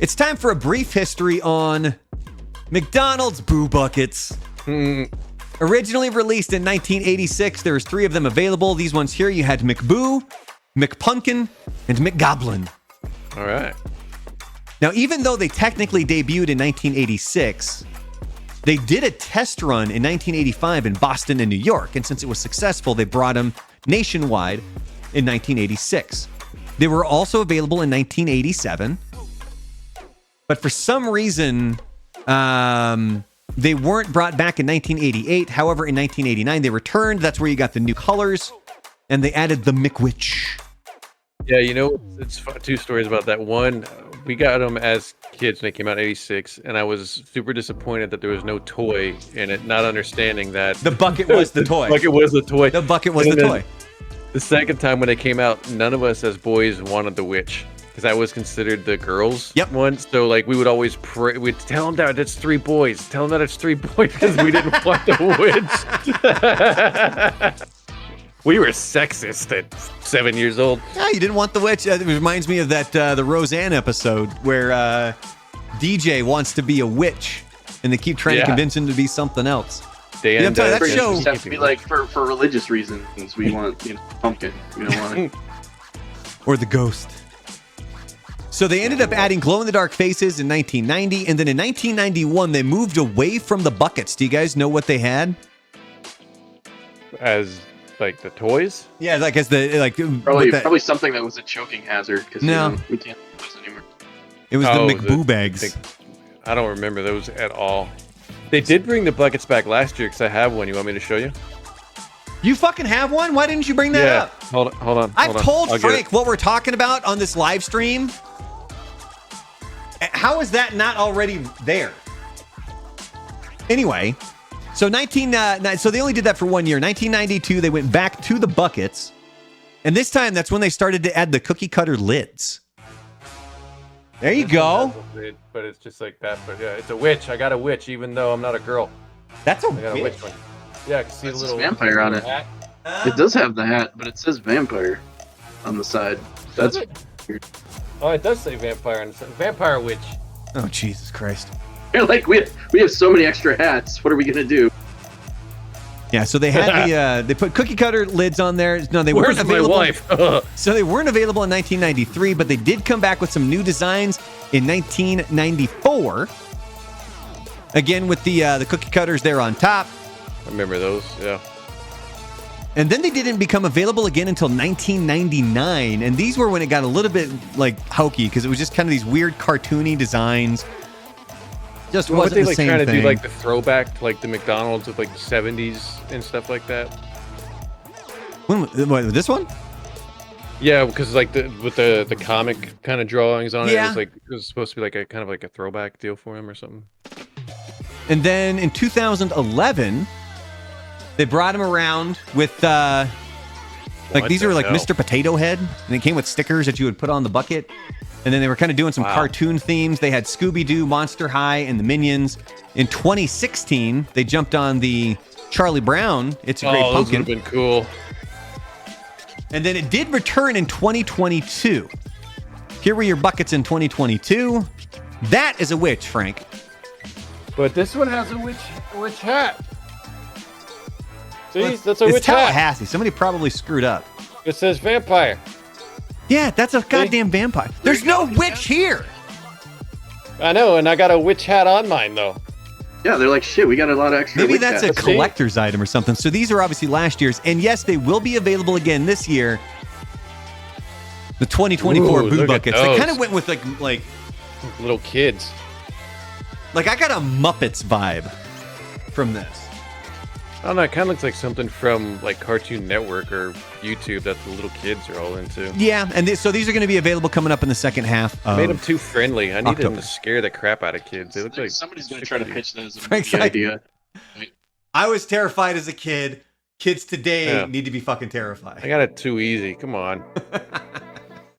It's time for a brief history on McDonald's Boo Buckets. Originally released in 1986, there's 3 of them available. These ones here, you had McBoo, McPumpkin, and McGoblin. All right. Now, even though they technically debuted in 1986, they did a test run in 1985 in Boston and New York. And since it was successful, they brought them nationwide in 1986. They were also available in 1987. But for some reason, they weren't brought back in 1988. However, in 1989, they returned. That's where you got the new colors. And they added the McWitch. Yeah, you know, it's 2 stories about that. One, we got them as kids when they came out in 86, and I was super disappointed that there was no toy in it, not understanding that. The bucket was the toy. The bucket was the toy. The bucket was the toy. The second time when they came out, none of us as boys wanted the witch, because that was considered the girls' one. So, like, we would always pray. We'd tell them that it's 3 boys. Tell them that it's 3 boys, because we didn't want the witch. We were sexist at 7 years old. Yeah, you didn't want the witch. It reminds me of that the Roseanne episode where DJ wants to be a witch, and they keep trying to convince him to be something else. Dan, that show have to be like for religious reasons. We want pumpkin. We don't want or the ghost. So they ended up adding glow-in-the-dark faces in 1990, and then in 1991 they moved away from the buckets. Do you guys know what they had? As like the toys? Yeah, like as the like probably something that was a choking hazard because we can't do those anymore. It was the McBoo bags. I don't remember those at all. They did bring the buckets back last year because I have one. You want me to show you? You fucking have one? Why didn't you bring that up? Hold on. I've told Frank what we're talking about on this live stream. How is that not already there? Anyway, so so they only did that for 1 year. 1992, they went back to the buckets, and this time that's when they started to add the cookie cutter lids. There you go. But it's just like that. But yeah, it's a witch. I got a witch, even though I'm not a girl. That's I got a witch one. Yeah, I can see a little vampire on it. Hat. It does have the hat, but it says vampire on the side. That's weird. Oh, it does say vampire on the side. Vampire witch. Oh, Jesus Christ. You're like, we have so many extra hats. What are we gonna do? Yeah, so they had they put cookie cutter lids on there. No, they weren't available. Where's my wife? So they weren't available in 1993, but they did come back with some new designs in 1994. Again, with the cookie cutters there on top. I remember those, yeah. And then they didn't become available again until 1999. And these were when it got a little bit like hokey because it was just kind of these weird cartoony designs. Just wasn't the same thing. Trying to do like the throwback to like the McDonald's of like the 70s and stuff like that? This one? Yeah, because like with the comic kind of drawings on it, Yeah. it was supposed to be like a kind of like a throwback deal for him or something. And then in 2011, they brought him around with these are like Mr. Potato Head, and it came with stickers that you would put on the bucket. And then they were kind of doing some cartoon themes. They had Scooby-Doo, Monster High, and the Minions. In 2016, they jumped on the Charlie Brown, It's a Great Pumpkin. Those would have been cool. And then it did return in 2022. Here were your buckets in 2022. That is a witch, Frank. But this one has a witch hat. See, that's a it's witch hat. Tallahassee. Somebody probably screwed up. It says vampire. Yeah, that's a goddamn vampire. There's no witch here. I know, and I got a witch hat on mine, though. Yeah, they're like, shit, we got a lot of extra. Maybe that's hats. a collector's item or something. So these are obviously last year's. And yes, they will be available again this year. The 2024 Boo Buckets. They kind of went with like little kids. Like I got a Muppets vibe from this. I don't know, it kind of looks like something from like Cartoon Network or YouTube that the little kids are all into. Yeah, and so these are going to be available coming up in the second half of Made them too friendly. I need October. them to scare the crap out of kids. They look like somebody's going to try to pitch that as a Frank's movie like, idea. I was terrified as a kid. Kids today need to be fucking terrified. I got it too easy. Come on.